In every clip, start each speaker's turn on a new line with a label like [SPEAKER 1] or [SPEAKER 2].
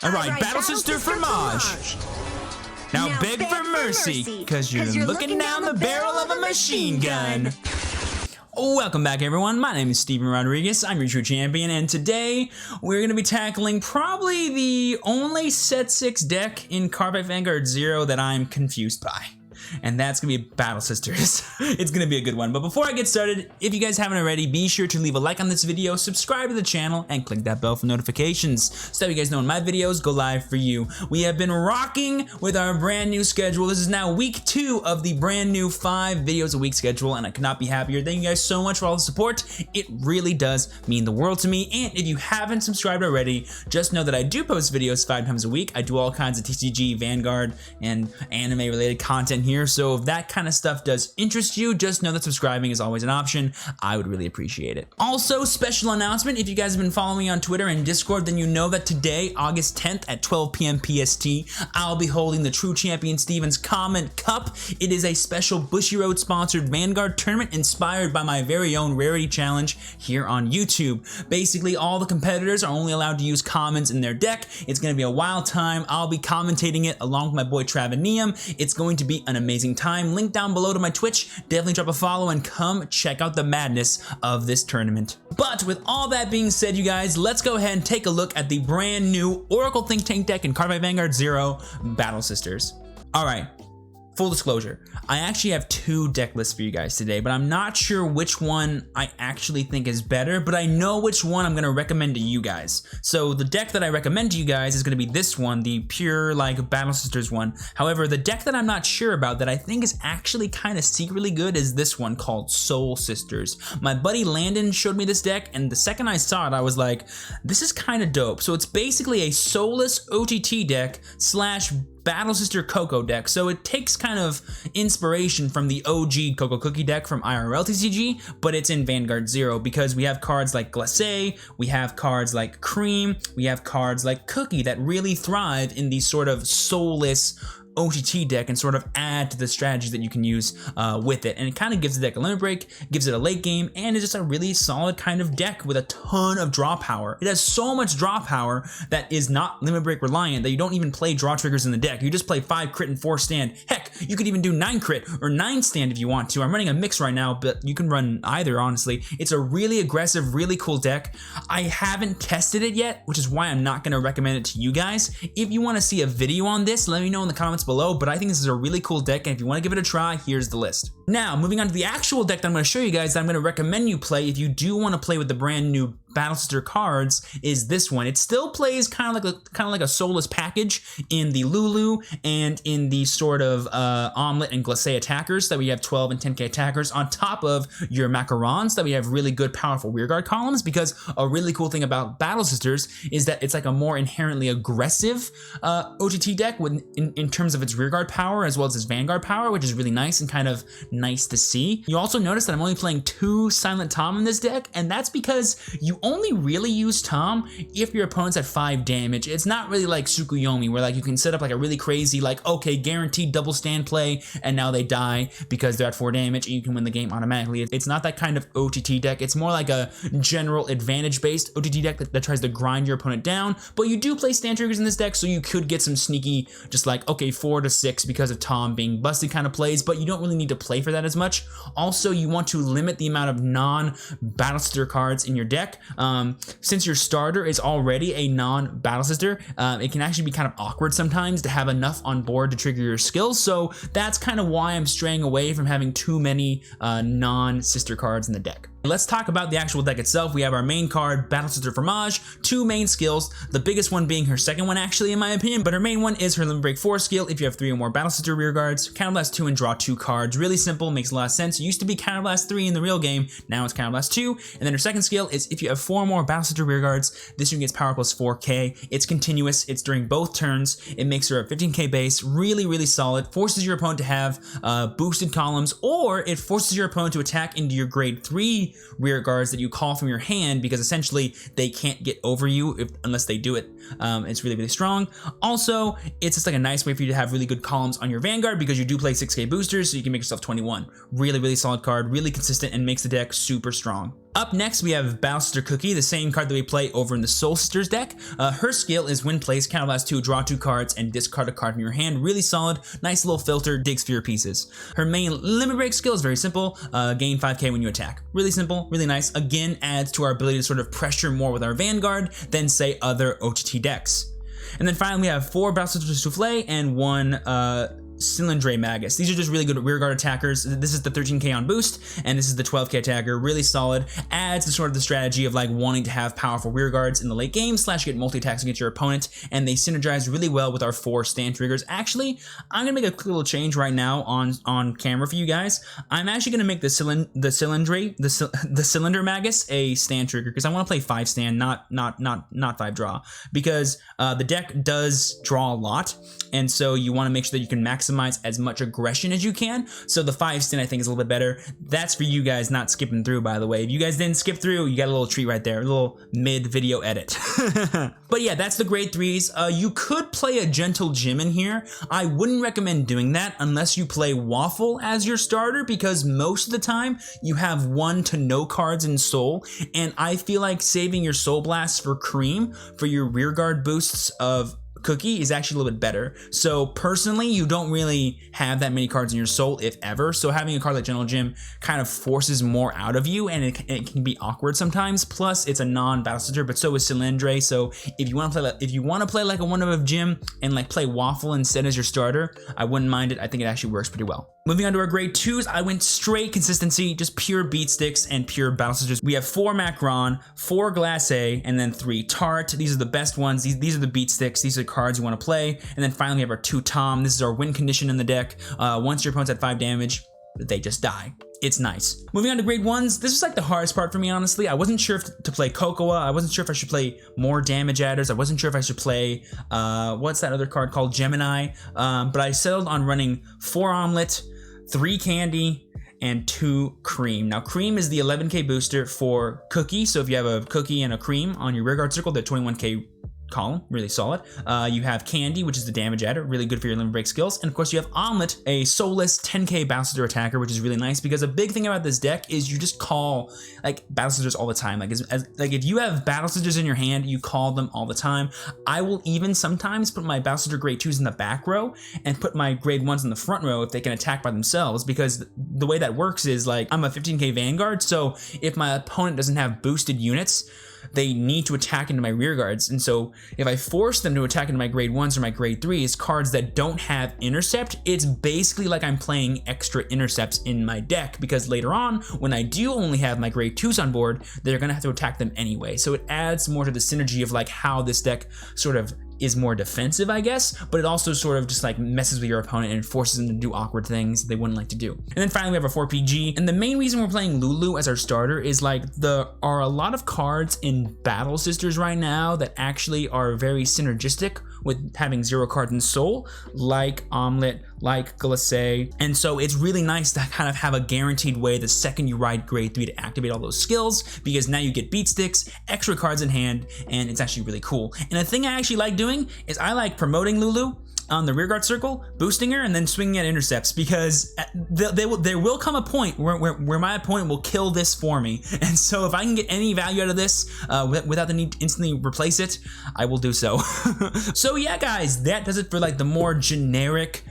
[SPEAKER 1] All right, Battle Sister Fromage. Now beg for mercy, cause you're looking down the barrel of a machine gun. Welcome back, everyone. My name is Steven Rodriguez. I'm your true champion, and today we're going to be tackling probably the only set 6 deck in Cardfight Vanguard Zero that I'm confused by. And that's gonna be Battle Sisters. It's gonna be a good one. But before I get started, if you guys haven't already, be sure to leave a like on this video, subscribe to the channel, and click that bell for notifications so that you guys know when my videos go live for you. We have been rocking with our brand new schedule. This is now week 2 of the brand new 5 videos a week schedule, and I could not be happier. Thank you guys so much for all the support. It really does mean the world to me. And if you haven't subscribed already, just know that I do post videos 5 times a week. I do all kinds of TCG, Vanguard, and anime related content here. So if that kind of stuff does interest you, just know that subscribing is always an option. I would really appreciate it. Also, special announcement, if you guys have been following me on Twitter and Discord, then you know that today, August 10th at 12 p.m. PST, I'll be holding the TrueChampionSteven's Comment Cup. It is a special Bushiroad sponsored Vanguard tournament inspired by my very own Rarity Challenge here on YouTube. Basically, all the competitors are only allowed to use commons in their deck. It's going to be a wild time. I'll be commentating it along with my boy Dragonic. It's going to be an amazing time. Link down below to my Twitch. Definitely drop a follow and come check out the madness of this tournament. But with all that being said, you guys, let's go ahead and take a look at the brand new Oracle Think Tank deck in Cardfight Vanguard Zero, Battle Sisters. All right. Full disclosure, I actually have 2 deck lists for you guys today, but I'm not sure which one I actually think is better, but I know which one I'm gonna recommend to you guys. So the deck that I recommend to you guys is gonna be this one, the pure like Battle Sisters one. However, the deck that I'm not sure about that I think is actually kind of secretly good is this one called Soul Sisters. My buddy Landon showed me this deck, and the second I saw it, I was like, this is kind of dope. So it's basically a soulless OTT deck slash Battle Sister Coco deck. So it takes kind of inspiration from the OG Coco Cookie deck from IRL TCG, but it's in Vanguard Zero because we have cards like Glacé, we have cards like Cream, we have cards like Cookie that really thrive in these sort of soulless OTT deck and sort of add to the strategies that you can use with it. And it kind of gives the deck a limit break, gives it a late game, and it's just a really solid kind of deck with a ton of draw power. It has so much draw power that is not limit break reliant that you don't even play draw triggers in the deck. You just play 5 crit and 4 stand. Heck, you could even do 9 crit or 9 stand if you want to. I'm running a mix right now, but you can run either, honestly. It's a really aggressive, really cool deck. I haven't tested it yet, which is why I'm not going to recommend it to you guys. If you want to see a video on this, let me know in the comments below, but I think this is a really cool deck, and if you want to give it a try, here's the list. Now, moving on to the actual deck that I'm going to show you guys that I'm going to recommend you play if you do want to play with the brand new Battle Sister cards is this one. It still plays kind of like a soulless package in the Lulu and in the sort of Omelette and Glacé attackers that we have 12 and 10k attackers on top of your macarons that we have really good powerful rearguard columns, because a really cool thing about Battle Sisters is that it's like a more inherently aggressive OTT deck in terms of its rearguard power as well as its Vanguard power, which is really nice and kind of nice to see. You also notice that I'm only playing 2 Silent Tom in this deck, and that's because you only really use Tom if your opponent's at 5 damage. It's not really like Tsukuyomi where like you can set up like a really crazy like, okay, guaranteed double stand play and now they die because they're at 4 damage and you can win the game automatically. It's not that kind of OTT deck. It's more like a general advantage based OTT deck that tries to grind your opponent down, but you do play stand triggers in this deck, so you could get some sneaky just like, okay, 4 to 6 because of Tom being busted kind of plays, but you don't really need to play for that as much. Also, you want to limit the amount of non-Battle Sister cards in your deck. Since your starter is already a non-Battle Sister, it can actually be kind of awkward sometimes to have enough on board to trigger your skills, so that's kind of why I'm straying away from having too many non-sister cards in the deck. Let's talk about the actual deck itself. We have our main card, Battle Sister Fromage, 2 main skills, the biggest one being her second one actually in my opinion, but her main one is her Limit Break 4 skill if you have 3 or more Battle Sister rear guards, Counterblast 2 and draw 2 cards. Really simple, makes a lot of sense. It used to be Counterblast 3 in the real game, now it's Counterblast 2, and then her second skill is if you have 4 or more Battle Sister rear guards, this one gets power plus 4k. It's continuous, it's during both turns, it makes her a 15k base, really solid, forces your opponent to have boosted columns, or it forces your opponent to attack into your grade 3 rear guards that you call from your hand, because essentially they can't get over you unless they do it. It's really strong. Also, it's just like a nice way for you to have really good columns on your Vanguard because you do play 6k boosters, so you can make yourself 21. Really solid card, really consistent, and makes the deck super strong. Up next, we have Battle Sister Cookie, the same card that we play over in the Soul Sisters deck. Her skill is when placed, counterblast 2, draw 2 cards, and discard a card from your hand. Really solid, nice little filter, dig sphere pieces. Her main limit break skill is very simple, gain 5k when you attack. Really simple, really nice. Again, adds to our ability to sort of pressure more with our Vanguard than say other OTT decks. And then finally we have 4 Battle Sisters Souffle and 1 Cylindre Magus. These are just really good rearguard attackers. This is the 13k on boost, and this is the 12k attacker. Really solid. Adds to sort of the strategy of like wanting to have powerful rearguards in the late game, / get multi-attacks against your opponent, and they synergize really well with our 4 stand triggers. Actually, I'm gonna make a quick little change right now on camera for you guys. I'm actually gonna make the Cylinder Magus a stand trigger because I want to play 5 stand, not 5 draw, because the deck does draw a lot, and so you want to make sure that you can maximize as much aggression as you can. So the 5 stand I think is a little bit better. That's for you guys not skipping through, by the way. If you guys didn't skip through, you got a little treat right there, a little mid-video edit. But yeah, that's the grade 3s. You could play a Gentle Gym in here. I wouldn't recommend doing that unless you play Waffle as your starter, because most of the time you have 1 to no cards in Soul, and I feel like saving your Soul Blast for Cream for your rearguard boosts of Cookie is actually a little bit better. So personally, you don't really have that many cards in your Soul, if ever. So having a card like Gentle Gym kind of forces more out of you, and it can be awkward sometimes. Plus, it's a non-battle sister, but so is Cylindre. So if you want to play like a one-of Gym and like play Waffle instead as your starter, I wouldn't mind it. I think it actually works pretty well. Moving on to our grade 2s, I went straight consistency, just pure beat sticks and pure battle sisters. We have 4 Macron, 4 Glacé, and then 3 Tart. These are the best ones. These are the beat sticks. These are the cards you want to play. And then finally we have our 2 Tom. This is our win condition in the deck. Once your opponent's at 5 damage, they just die. It's nice. Moving on to grade 1s, this was like the hardest part for me, honestly. I wasn't sure if to play Cocoa. I wasn't sure if I should play more damage adders. I wasn't sure if I should play, what's that other card called? Gemini. But I settled on running 4 Omelet, 3 Candy, and 2 Cream. Now, Cream is the 11k booster for Cookie. So if you have a Cookie and a Cream on your rearguard circle, they're 21k column, really solid. You have Candy, which is the damage adder, really good for your limit break skills. And of course you have Omelet, a soulless 10k battle sister attacker, which is really nice because a big thing about this deck is you just call like battle sisters all the time. Like if you have battle sisters in your hand, you call them all the time. I will even sometimes put my battle sister grade 2s in the back row and put my grade 1s in the front row if they can attack by themselves, because the way that works is like I'm a 15k Vanguard, so if my opponent doesn't have boosted units, they need to attack into my rear guards. And so if I force them to attack into my grade 1s or my grade 3s, cards that don't have intercept, it's basically like I'm playing extra intercepts in my deck, because later on, when I do only have my grade 2s on board, they're gonna have to attack them anyway. So it adds more to the synergy of like how this deck sort of is more defensive, I guess, but it also sort of just like messes with your opponent and forces them to do awkward things they wouldn't like to do. And then finally we have a 4PG, and the main reason we're playing Lulu as our starter is like there are a lot of cards in Battle Sisters right now that actually are very synergistic with having 0 cards in Soul, like Omelet, like Glacé, and so it's really nice to kind of have a guaranteed way the second you ride grade 3 to activate all those skills, because now you get beat sticks, extra cards in hand, and it's actually really cool. And the thing I actually like doing is I like promoting Lulu on the rearguard circle, boosting her, and then swinging at intercepts, because there will come a point where my opponent will kill this for me. And so if I can get any value out of this without the need to instantly replace it, I will do so. So yeah, guys, that does it for like the more generic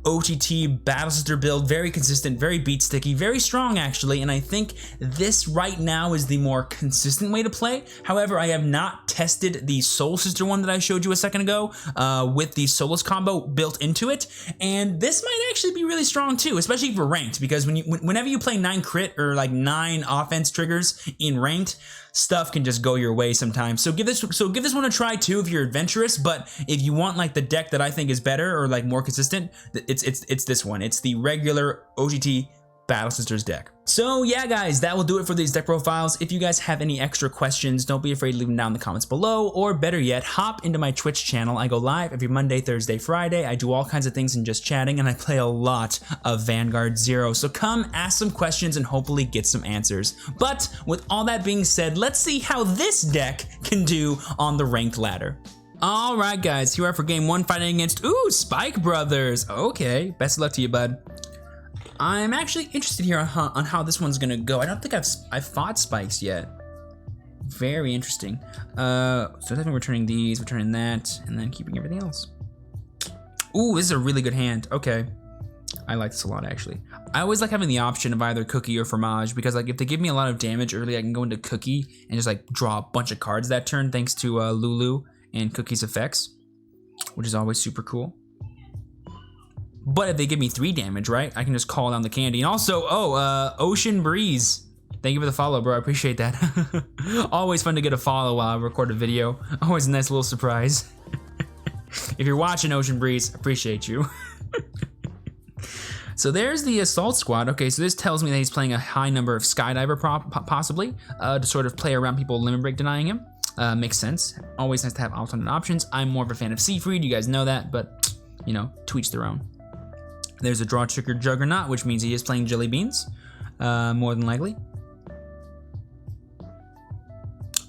[SPEAKER 1] OTT Battle Sister build. Very consistent, very beat sticky, very strong actually, and I think this right now is the more consistent way to play. However, I have not tested the Soul Sister one that I showed you a second ago with the Solus combo built into it, and this might actually be really strong too, especially for ranked, because whenever you play 9 crit or like 9 offense triggers in ranked, stuff can just go your way sometimes. So give this one a try too if you're adventurous. But if you want like the deck that I think is better or like more consistent, it's this one. It's the regular OTT Battle Sisters deck. So yeah, guys, that will do it for these deck profiles. If you guys have any extra questions, don't be afraid to leave them down in the comments below, or better yet, hop into my Twitch channel. I go live every Monday, Thursday, Friday. I do all kinds of things in just chatting, and I play a lot of Vanguard Zero. So come ask some questions and hopefully get some answers. But with all that being said, let's see how this deck can do on the ranked ladder. All right, guys, here we are for game 1, fighting against, Spike Brothers. Okay, best of luck to you, bud. I'm actually interested here on how this one's gonna go. I don't think I've fought Spikes yet, very interesting. So definitely returning these, returning that, and then keeping everything else. Ooh, this is a really good hand. Okay. I like this a lot, actually. I always like having the option of either Cookie or Fromage, because like if they give me a lot of damage early, I can go into Cookie and just like draw a bunch of cards that turn thanks to Lulu and Cookie's effects, which is always super cool. But if they give me 3 damage, right, I can just call down the candy. And also, Ocean Breeze. Thank you for the follow, bro. I appreciate that. Always fun to get a follow while I record a video. Always a nice little surprise. If you're watching, Ocean Breeze, appreciate you. So there's the Assault Squad. Okay, so this tells me that he's playing a high number of Skydiver possibly to sort of play around people limit break denying him. Makes sense. Always nice to have alternate options. I'm more of a fan of Seafried, you guys know that, but you know, to each their own. There's a Draw Trigger Juggernaut, which means he is playing Jelly Beans, more than likely.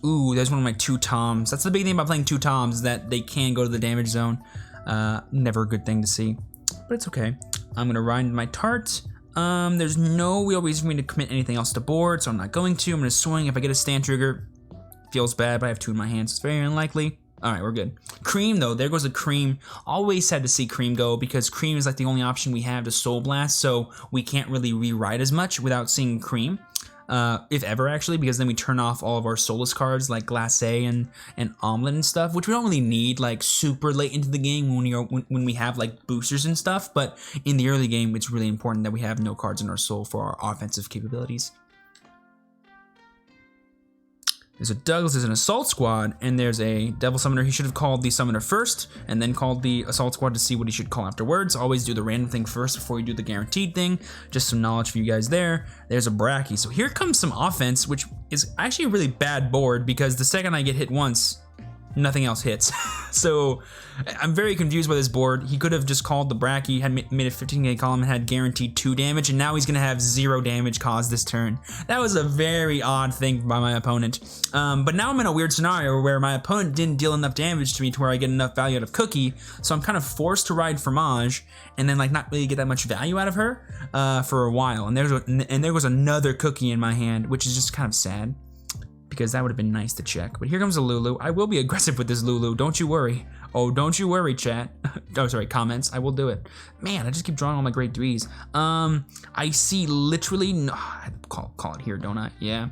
[SPEAKER 1] Ooh, there's one of my 2 Toms. That's the big thing about playing 2 Toms, is that they can go to the damage zone. Never a good thing to see, but it's okay. I'm gonna ride my Tart. There's no real reason for me to commit anything else to board, so I'm not going to. I'm gonna swing. If I get a stand trigger, feels bad, but I have 2 in my hands. It's very unlikely. All right, we're good. Cream though, there goes a Cream. Always sad to see Cream go, because Cream is like the only option we have to Soul Blast, so we can't really rewrite as much without seeing Cream. If ever, actually, because then we turn off all of our soulless cards like Glacé and Omelette and stuff, which we don't really need like super late into the game when we have like boosters and stuff. But in the early game, it's really important that we have no cards in our soul for our offensive capabilities. There's a Douglas, there's an Assault Squad, and there's a Devil Summoner. He should have called the Summoner first, and then called the Assault Squad to see what he should call afterwards. Always do the random thing first before you do the guaranteed thing. Just some knowledge for you guys there. There's a Bracky. So here comes some offense, which is actually a really bad board, because the second I get hit once, nothing else hits. So I'm very confused by this board. He could have just called the Bracky, had made a 15k column, and had guaranteed 2 damage, and now he's gonna have 0 damage caused this turn. That was a very odd thing by my opponent. But now I'm in a weird scenario where my opponent didn't deal enough damage to me to where I get enough value out of Cookie, so I'm kind of forced to ride Fromage and then like not really get that much value out of her for a while. And there was another Cookie in my hand, which is just kind of sad, because that would have been nice to check. But here comes a Lulu. I will be aggressive with this Lulu, don't you worry. Oh, don't you worry, chat. Oh, sorry, comments. I will do it. Man, I just keep drawing all my grade 3s. I see literally no, I have to call it here, don't I? Yeah.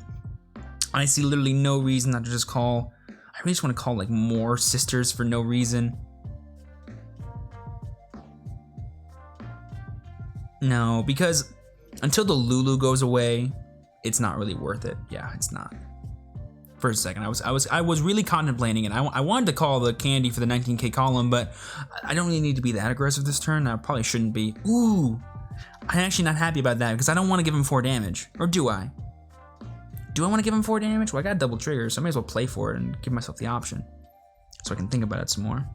[SPEAKER 1] I see literally no reason not to just call. I really just want to call like more sisters for no reason. No, because until the Lulu goes away, it's not really worth it. Yeah, it's not. For a second, I was really contemplating it. I wanted to call the candy for the 19k column, but I don't really need to be that aggressive this turn. I probably shouldn't be. Ooh, I'm actually not happy about that, because I don't want to give him 4 damage. Or do I? Do I want to give him 4 damage? Well, I got double triggers, so I may as well play for it and give myself the option, so I can think about it some more.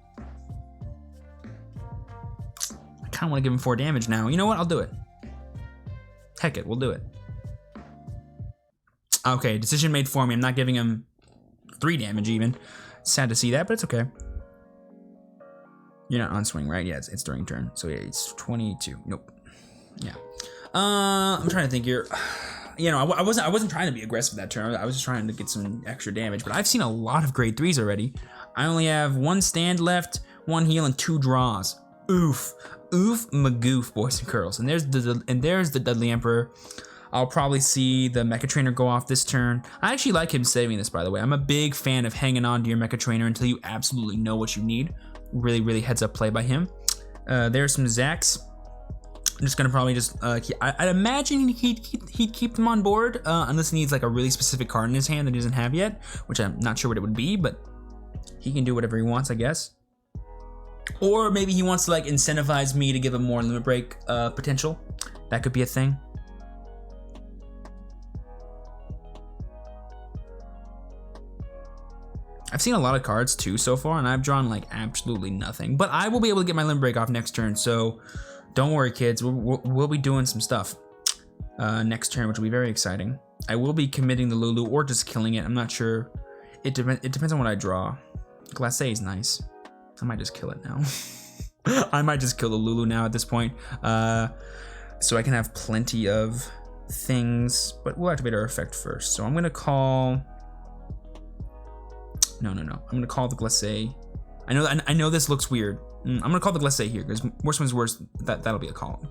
[SPEAKER 1] I kind of want to give him 4 damage now. You know what? I'll do it. Heck it, we'll do it. Okay, decision made for me. I'm not giving him 3 damage even. Sad to see that, but it's okay. You're not on swing, right? Yeah, it's during turn. So yeah, it's 22. Nope. Yeah. I'm trying to think here. You know, I wasn't trying to be aggressive that turn. I was just trying to get some extra damage. But I've seen a lot of grade 3s already. I only have 1 stand left, 1 heal, and 2 draws. Oof. Oof magoof, boys and girls. And there's the Dudley Emperor. I'll probably see the Mecha Trainer go off this turn. I actually like him saving this, by the way. I'm a big fan of hanging on to your Mecha Trainer until you absolutely know what you need. Really, really heads up play by him. There's some Zax. I'm just gonna probably just, I'd imagine he'd keep them on board, unless he needs like a really specific card in his hand that he doesn't have yet, which I'm not sure what it would be, but he can do whatever he wants, I guess. Or maybe he wants to like incentivize me to give him more limit break potential. That could be a thing. I've seen a lot of cards too so far, and I've drawn like absolutely nothing. But I will be able to get my limit break off next turn, so don't worry, kids. We'll be doing some stuff next turn, which will be very exciting. I will be committing the Lulu or just killing it. I'm not sure. It depends on what I draw. Glacé is nice. I might just kill it now. I might just kill the Lulu now at this point, so I can have plenty of things. But we'll activate our effect first. So I'm gonna call No. I'm gonna call the Glacé. I know this looks weird. I'm gonna call the Glacé here because worst one's worst. That'll be a column.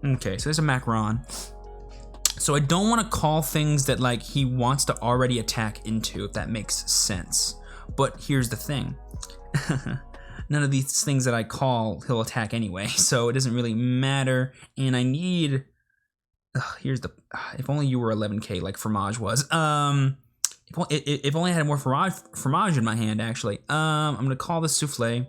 [SPEAKER 1] Okay, so there's a Macron. So I don't want to call things that like he wants to already attack into, if that makes sense. But here's the thing. None of these things that I call he'll attack anyway, so it doesn't really matter. And I need... here's the... if only you were 11k like Fromage was. If only I had more fromage in my hand, actually. I'm going to call this Soufflé.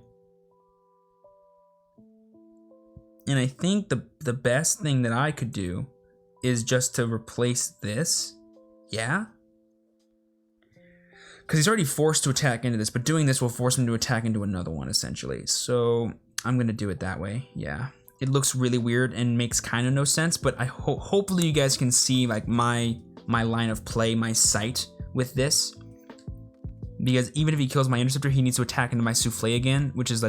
[SPEAKER 1] And I think the best thing that I could do is just to replace this. Yeah? Because he's already forced to attack into this, but doing this will force him to attack into another one, essentially. So I'm going to do it that way. Yeah. It looks really weird and makes kind of no sense, but I hopefully you guys can see like my line of play, my sight with this. Because even if he kills my interceptor, he needs to attack into my Soufflé again, which is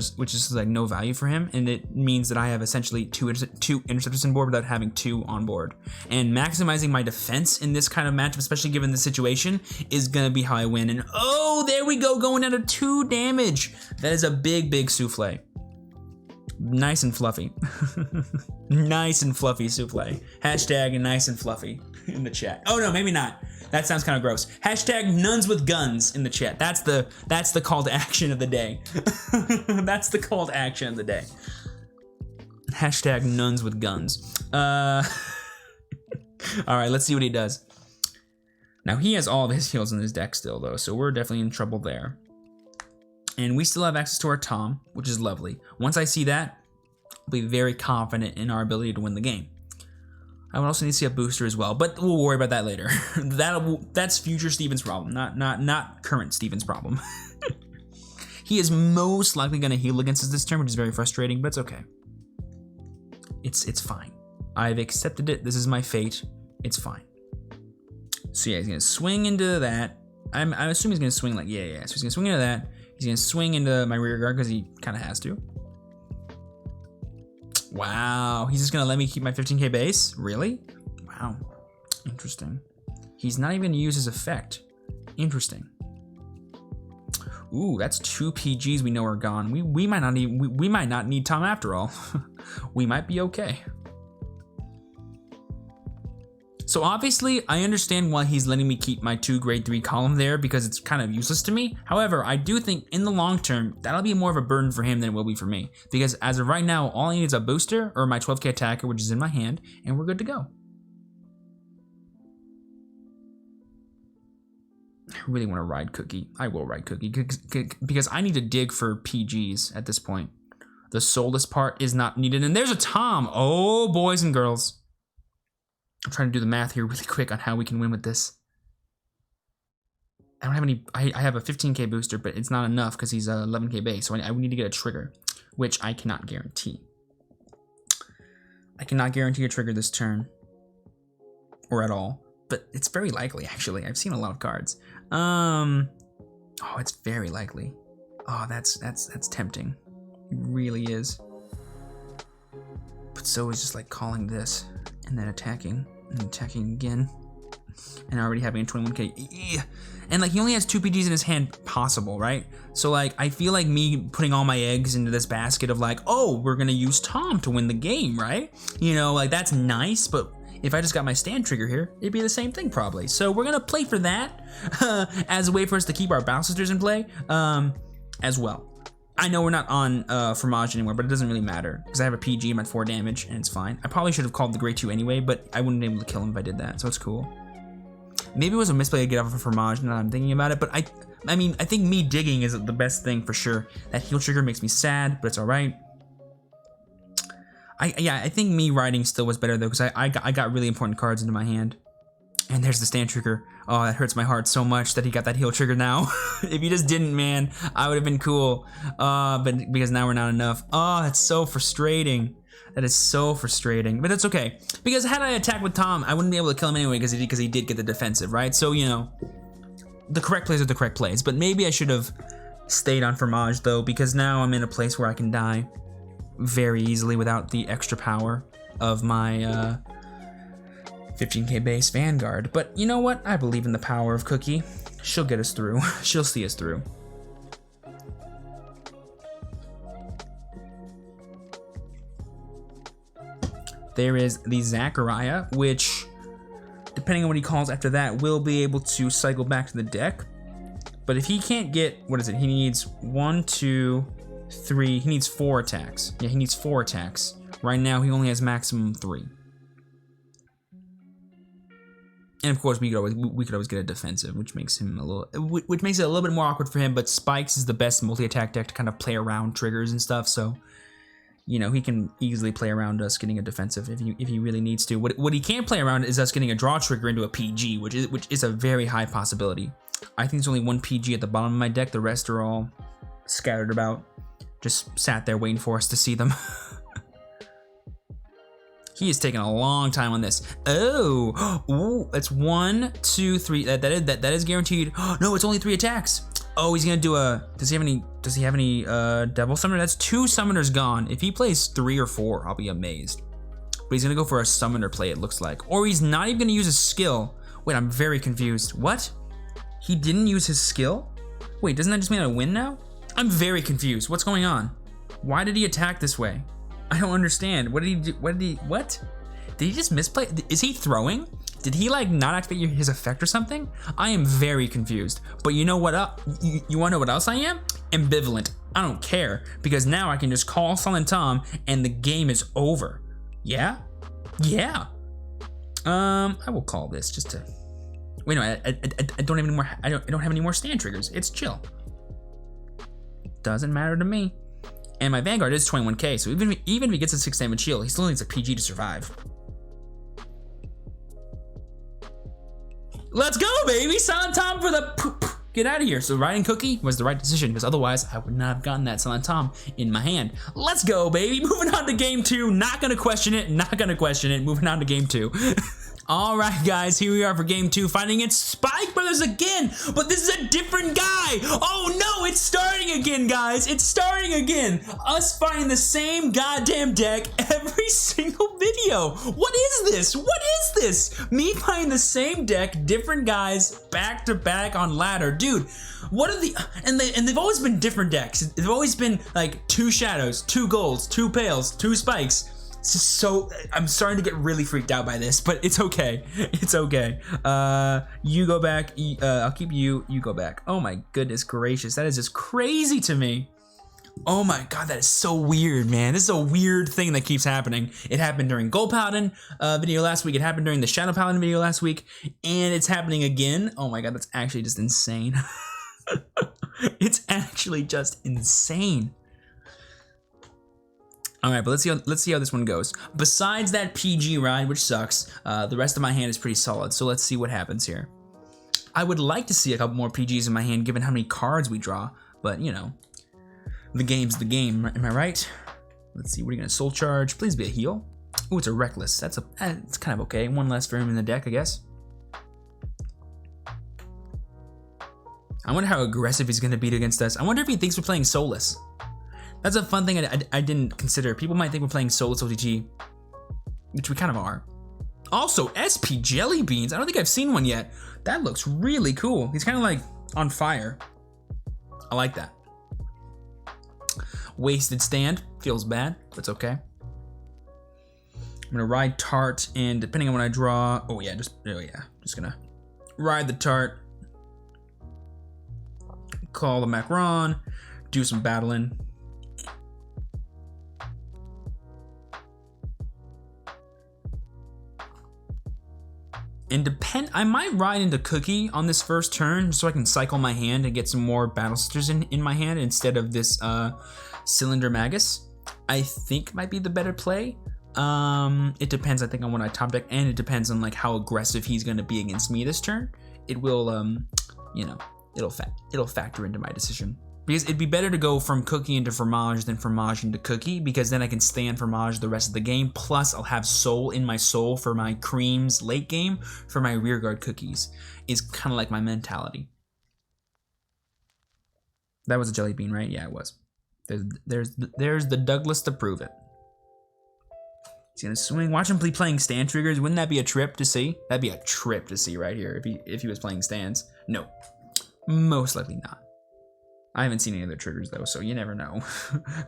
[SPEAKER 1] like no value for him, and it means that I have essentially two interceptors on board without having 2 on board. And maximizing my defense in this kind of matchup, especially given the situation, is gonna be how I win. And oh, there we go, going down to 2 damage. That is a big Soufflé. Nice and fluffy. Nice and fluffy Soufflé. Hashtag nice and fluffy in the chat. Oh no, maybe not. That sounds kind of gross. Hashtag nuns with guns in the chat. That's the call to action of the day. That's the call to action of the day. Hashtag nuns with guns. All right, let's see what he does. Now he has all of his heals in his deck still though, so we're definitely in trouble there. And we still have access to our Tom, which is lovely. Once I see that, I'll be very confident in our ability to win the game. I would also need to see a booster as well, but we'll worry about that later. That's future Steven's problem, not current Steven's problem. He is most likely going to heal against us this turn, which is very frustrating, but it's okay. It's fine. I've accepted it. This is my fate. It's fine. So yeah, he's going to swing into that. I'm assuming he's going to swing like, yeah. So he's going to swing into that. He's going to swing into my rear guard because he kind of has to. Wow, he's just gonna let me keep my 15k base? Really? Wow, interesting. He's not even gonna use his effect. Interesting. Ooh, that's 2 PGs we know are gone. We might not need Tom after all. We might be okay. So obviously, I understand why he's letting me keep my 2 grade 3 column there because it's kind of useless to me. However, I do think in the long term, that'll be more of a burden for him than it will be for me. Because as of right now, all I need is a booster or my 12k attacker, which is in my hand, and we're good to go. I really want to ride Cookie. I will ride Cookie because I need to dig for PGs at this point. The soulless part is not needed. And there's a Tom. Oh, boys and girls. I'm trying to do the math here really quick on how we can win with this. I don't have any... I have a 15k booster, but it's not enough because he's a 11k base, so I need to get a trigger, which I cannot guarantee. I cannot guarantee a trigger this turn. Or at all. But it's very likely, actually. I've seen a lot of cards. Oh, it's very likely. Oh, that's tempting. It really is. But so is just like calling this, and then attacking. And attacking again, and already having a 21k, and like he only has 2 PGs in his hand possible, right? So like I feel like me putting all my eggs into this basket of like, oh, we're gonna use Tom to win the game, right? You know, like that's nice, but if I just got my stand trigger here, it'd be the same thing probably. So we're gonna play for that as a way for us to keep our Battle Sisters in play as well. I know we're not on Fromage anymore, but it doesn't really matter because I have a PG, I'm at 4 damage, and it's fine. I probably should have called the grade 2 anyway, but I wouldn't be able to kill him if I did that, so it's cool. Maybe it was a misplay to get off of Fromage now that I'm thinking about it, but I mean, I think me digging is the best thing for sure. That heal trigger makes me sad, but it's alright. I think me riding still was better though, because I got really important cards into my hand. And there's the stand trigger. Oh, that hurts my heart so much that he got that heal trigger now. If he just didn't, man, I would have been cool. But because now we're not enough. Oh, that's so frustrating. That is so frustrating. But that's okay. Because had I attacked with Tom, I wouldn't be able to kill him anyway because he did get the defensive, right? So, you know, the correct plays are the correct plays. But maybe I should have stayed on Fromage, though, because now I'm in a place where I can die very easily without the extra power of my 15k base Vanguard. But you know what? I believe in the power of Cookie. She'll get us through. She'll see us through. There is the Zachariah, which, depending on what he calls after that, will be able to cycle back to the deck. But if he can't get, what is it? He needs 1, 2, 3. He needs 4 attacks. Yeah, he needs 4 attacks. Right now, he only has maximum 3. And of course, we could always get a defensive, which makes him which makes it a little bit more awkward for him. But Spikes is the best multi-attack deck to kind of play around triggers and stuff. So, you know, he can easily play around us getting a defensive if he really needs to. What he can't play around is us getting a draw trigger into a PG, which is a very high possibility. I think there's only 1 PG at the bottom of my deck. The rest are all scattered about, just sat there waiting for us to see them. He is taking a long time on this. Oh, ooh, that's 1, 2, 3. That is guaranteed. No, it's only 3 attacks. Oh, he's gonna do a. Does he have any Devil Summoner? That's 2 summoners gone. If he plays 3 or 4, I'll be amazed. But he's gonna go for a summoner play, it looks like. Or he's not even gonna use his skill. Wait, I'm very confused. What? He didn't use his skill? Wait, doesn't that just mean I win now? I'm very confused. What's going on? Why did he attack this way? I don't understand. What did he do? What? Did he just misplay? Is he throwing? Did he like not activate his effect or something? I am very confused. But you know what? You wanna know what else I am? Ambivalent. I don't care, because now I can just call Silent Tom and the game is over. Yeah? Yeah. I will call this just to. Wait, no, I don't have any more. I don't have any more stand triggers. It's chill. Doesn't matter to me. And my Vanguard is 21k, so even if he gets a 6 damage heal, he still needs a PG to survive. Let's go, baby! Silent Tom for the poop. Get out of here. So riding Cookie was the right decision, because otherwise I would not have gotten that Silent Tom in my hand. Let's go, baby! Moving on to game 2. Not gonna question it. Not gonna question it. Moving on to game 2. All right, guys, here we are for game 2, fighting against Spike Brothers again, but this is a different guy. Oh no, it's starting again, guys. It's starting again. Us fighting the same goddamn deck every single video. What is this? What is this? Me playing the same deck, different guys, back to back on ladder. Dude, what are the, and they've always been different decks. They've always been like 2 shadows, 2 golds, 2 pales, 2 spikes. It's just so, I'm starting to get really freaked out by this, but it's okay. It's okay. You go back. I'll keep you. You go back. Oh my goodness gracious. That is just crazy to me. Oh my god, that is so weird, man. This is a weird thing that keeps happening. It happened during Gold Paladin video last week. It happened during the Shadow Paladin video last week. And it's happening again. Oh my god, that's actually just insane. It's actually just insane. All right, but let's see how this one goes. Besides that PG ride, which sucks, the rest of my hand is pretty solid. So let's see what happens here. I would like to see a couple more PGs in my hand, given how many cards we draw. But you know, the game's the game. Am I right? Let's see. What are you gonna soul charge? Please be a heal. Oh, it's a reckless. It's kind of okay. 1 less for him in the deck, I guess. I wonder how aggressive he's gonna be against us. I wonder if he thinks we're playing soulless. That's a fun thing I didn't consider. People might think we're playing Soulless OTG, which we kind of are. Also, SP Jelly Beans. I don't think I've seen one yet. That looks really cool. He's kind of like on fire. I like that. Wasted Stand. Feels bad, but it's okay. I'm gonna ride Tart, and depending on what I draw, just gonna ride the Tart. Call the Macron. Do some battling. And I might ride into Cookie on this first turn so I can cycle my hand and get some more Battle Sisters in my hand instead of this Cylinder Magus. I think might be the better play. It depends, I think, on what I top deck, and it depends on like how aggressive he's going to be against me this turn. It will, you know, it'll factor into my decision. Because it'd be better to go from Cookie into Fromage than Fromage into Cookie, because then I can stand Fromage the rest of the game, plus I'll have Soul in my Soul for my Creams late game for my rearguard cookies, is kind of like my mentality. That was a Jelly Bean, right? Yeah, it was. There's the Douglas to prove it. He's gonna swing. Watch him playing stand triggers. Wouldn't that be a trip to see? That'd be a trip to see right here if he was playing stands. No, most likely not. I haven't seen any other triggers though, so you never know.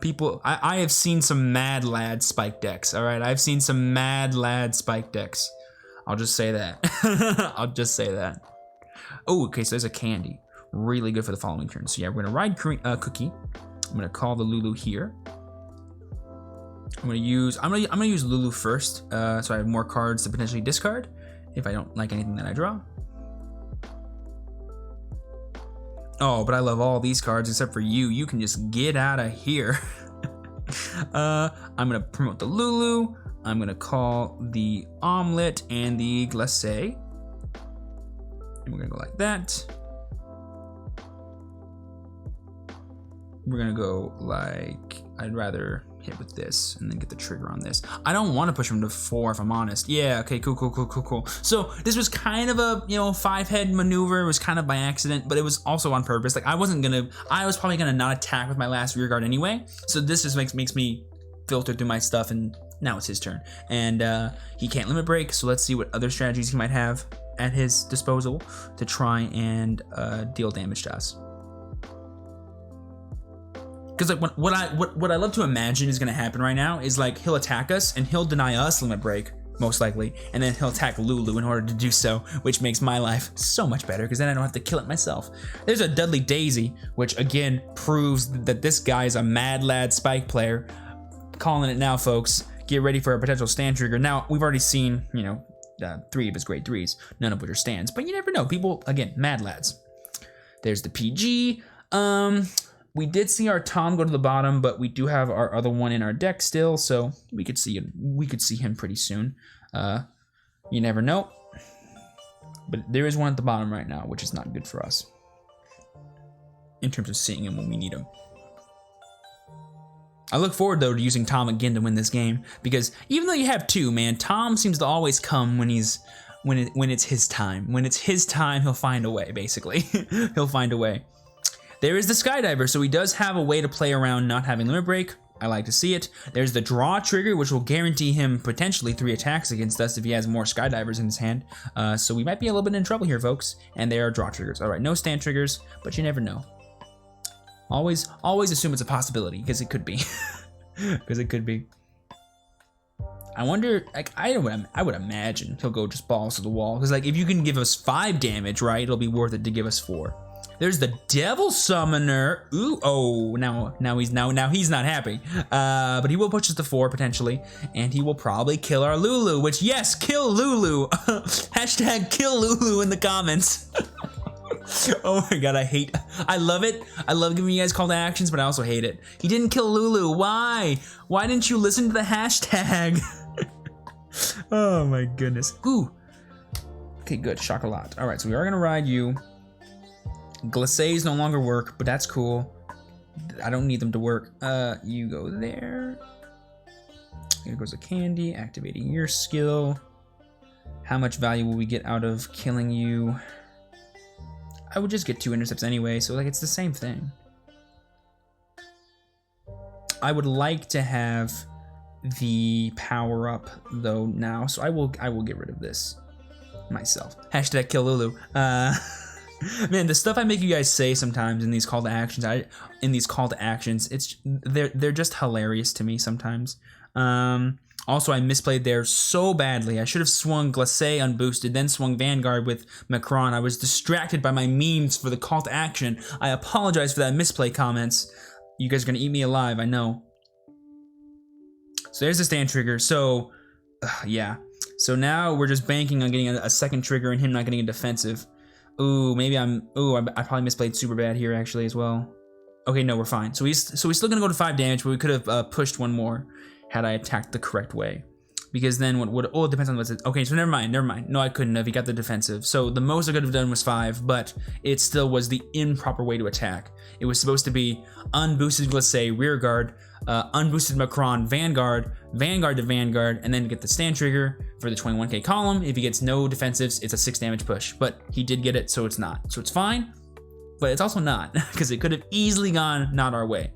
[SPEAKER 1] People, I have seen some mad lad spike decks. All right, I've seen some mad lad spike decks. I'll just say that. I'll just say that. Oh, okay, so there's a candy. Really good for the following turn. So yeah, we're gonna ride Cookie. I'm gonna call the Lulu here. I'm gonna use Lulu first, so I have more cards to potentially discard if I don't like anything that I draw. Oh, but I love all these cards except for you. You can just get out of here. I'm gonna promote the Lulu. I'm gonna call the Omelet and the Glacé. And we're gonna go like that. We're gonna go like, I'd rather hit with this and then get the trigger on this. I don't want to push him to 4 if I'm honest. Yeah, okay, cool. So this was kind of a, 5-head maneuver. It was kind of by accident, but it was also on purpose. Like I was probably gonna not attack with my last rear guard anyway. So this just makes me filter through my stuff, and now it's his turn. And he can't limit break, so let's see what other strategies he might have at his disposal to try and deal damage to us. Because like what I love to imagine is gonna happen right now is like he'll attack us and he'll deny us limit break, most likely, and then he'll attack Lulu in order to do so, which makes my life so much better because then I don't have to kill it myself. There's a Dudley Daisy, which again proves that this guy is a mad lad spike player. Calling it now, folks. Get ready for a potential stand trigger. Now we've already seen 3 of his grade 3s, none of which are stands, but you never know. People, again, mad lads. There's the PG. We did see our Tom go to the bottom, but we do have our other one in our deck still, so we could see him pretty soon. You never know. But there is one at the bottom right now, which is not good for us in terms of seeing him when we need him. I look forward though to using Tom again to win this game, because even though you have 2, man, Tom seems to always come when it's his time. When it's his time, he'll find a way, basically. He'll find a way. There is the Skydiver, so he does have a way to play around not having limit break. I like to see it. There's the draw trigger, which will guarantee him potentially 3 attacks against us if he has more Skydivers in his hand. So we might be a little bit in trouble here, folks. And there are draw triggers. All right, no stand triggers, but you never know. Always assume it's a possibility, because it could be. Because it could be. I wonder, like, I would imagine he'll go just balls to the wall. Because, like, if you can give us 5 damage, right, it'll be worth it to give us 4. There's the Devil Summoner. Ooh, oh, now he's not happy. But he will push us to 4 potentially, and he will probably kill our Lulu. Which, yes, kill Lulu. Hashtag kill Lulu in the comments. Oh my god, I love it. I love giving you guys call to actions, but I also hate it. He didn't kill Lulu. Why? Why didn't you listen to the hashtag? Oh my goodness. Ooh. Okay, good. Chocolat. All right, so we are gonna ride you. Glacés no longer work, but that's cool. I don't need them to work. You go there. Here goes a candy, activating your skill. How much value will we get out of killing you? I would just get 2 intercepts anyway, so like it's the same thing. I would like to have the power up though now, so I will get rid of this myself. Hashtag kill Lulu. Man, the stuff I make you guys say sometimes in these call to actions, they're just hilarious to me sometimes. Also, I misplayed there so badly. I should have swung Glacé unboosted, then swung Vanguard with Macron. I was distracted by my memes for the call to action. I apologize for that misplay, comments. You guys are gonna eat me alive, I know. So there's the stand trigger. So, yeah. So now we're just banking on getting a second trigger and him not getting a defensive. Ooh, maybe I probably misplayed super bad here actually as well. Okay, no, we're fine. So he's still gonna go to 5 damage, but we could have pushed 1 more had I attacked the correct way. Because then what would, it depends on what's it. Okay, so never mind. No, I couldn't have. He got the defensive. So the most I could have done was 5, but it still was the improper way to attack. It was supposed to be unboosted Glacé, rear guard, unboosted Macron, Vanguard to Vanguard, and then get the stand trigger for the 21k column. If he gets no defensives, it's a 6 damage push. But he did get it, so it's not. So it's fine, but it's also not, because it could have easily gone not our way.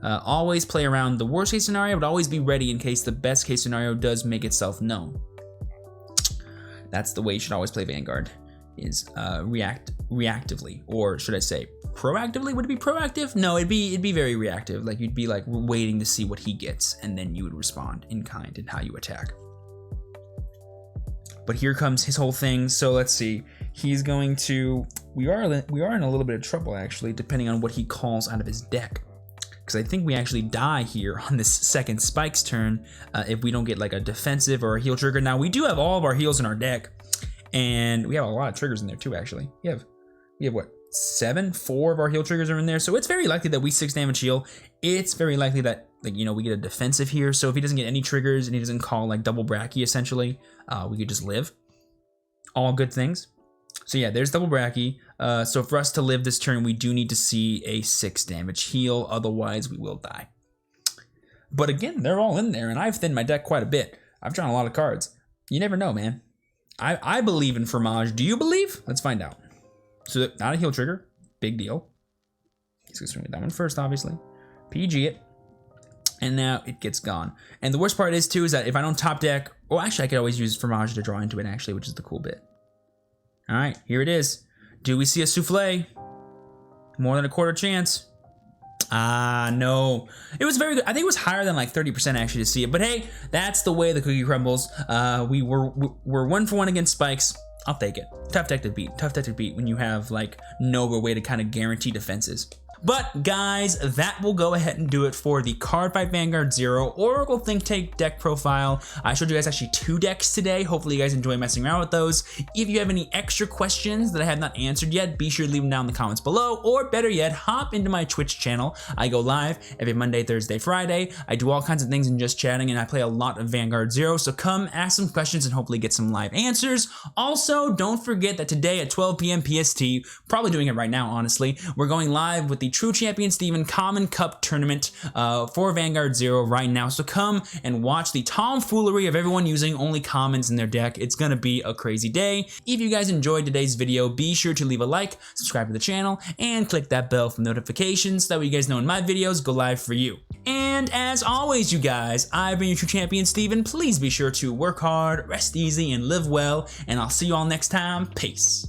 [SPEAKER 1] Always play around the worst case scenario, but always be ready in case the best case scenario does make itself known. That's the way you should always play Vanguard, is reactively, or should I say proactively? Would it be proactive? No, it'd be very reactive. Like you'd be like waiting to see what he gets, and then you would respond in kind in how you attack. But here comes his whole thing. So let's see. He's going to. We are in a little bit of trouble actually, depending on what he calls out of his deck. Because I think we actually die here on this second Spike's turn if we don't get like a defensive or a heal trigger. Now we do have all of our heals in our deck, and we have a lot of triggers in there too. Actually, we have what, 4 of our heal triggers are in there. So it's very likely that we 6 damage heal. It's very likely that, like, you know, we get a defensive here. So if he doesn't get any triggers and he doesn't call like double Bracky, essentially, we could just live. All good things. So yeah, there's double Bracky. So for us to live this turn, we do need to see a 6 damage heal. Otherwise, we will die. But again, they're all in there, and I've thinned my deck quite a bit. I've drawn a lot of cards. You never know, man. I believe in Fromage. Do you believe? Let's find out. So not a heal trigger. Big deal. He's going to swing with that one first, obviously. PG it. And now it gets gone. And the worst part is, too, is that if I don't top deck... Well, actually, I could always use Fromage to draw into it, actually, which is the cool bit. All right, here it is. Do we see a souffle? More than a quarter chance. Ah, no. It was very good. I think it was higher than like 30% actually to see it. But hey, that's the way the cookie crumbles. We're 1 for 1 against Spikes. I'll take it. Tough deck to beat. Tough deck to beat when you have like no way to kind of guarantee defenses. But guys, that will go ahead and do it for the Cardfight Vanguard Zero Oracle Think Tank deck profile. I showed you guys actually 2 decks today. Hopefully you guys enjoy messing around with those. If you have any extra questions that I have not answered yet, be sure to leave them down in the comments below, or better yet, hop into my Twitch channel. I go live every Monday, Thursday, Friday. I do all kinds of things in just chatting, and I play a lot of Vanguard Zero, so come ask some questions and hopefully get some live answers. Also, don't forget that today at 12 p.m. PST, probably doing it right now, honestly, we're going live with the TrueChampionSteven Common Cup Tournament for Vanguard Zero right now. So come and watch the tomfoolery of everyone using only commons in their deck. It's gonna be a crazy day. If you guys enjoyed today's video, be sure to leave a like, subscribe to the channel, and click that bell for notifications. That way you guys know when my videos go live for you. And as always, you guys, I've been your True Champion Steven. Please be sure to work hard, rest easy, and live well. And I'll see you all next time. Peace.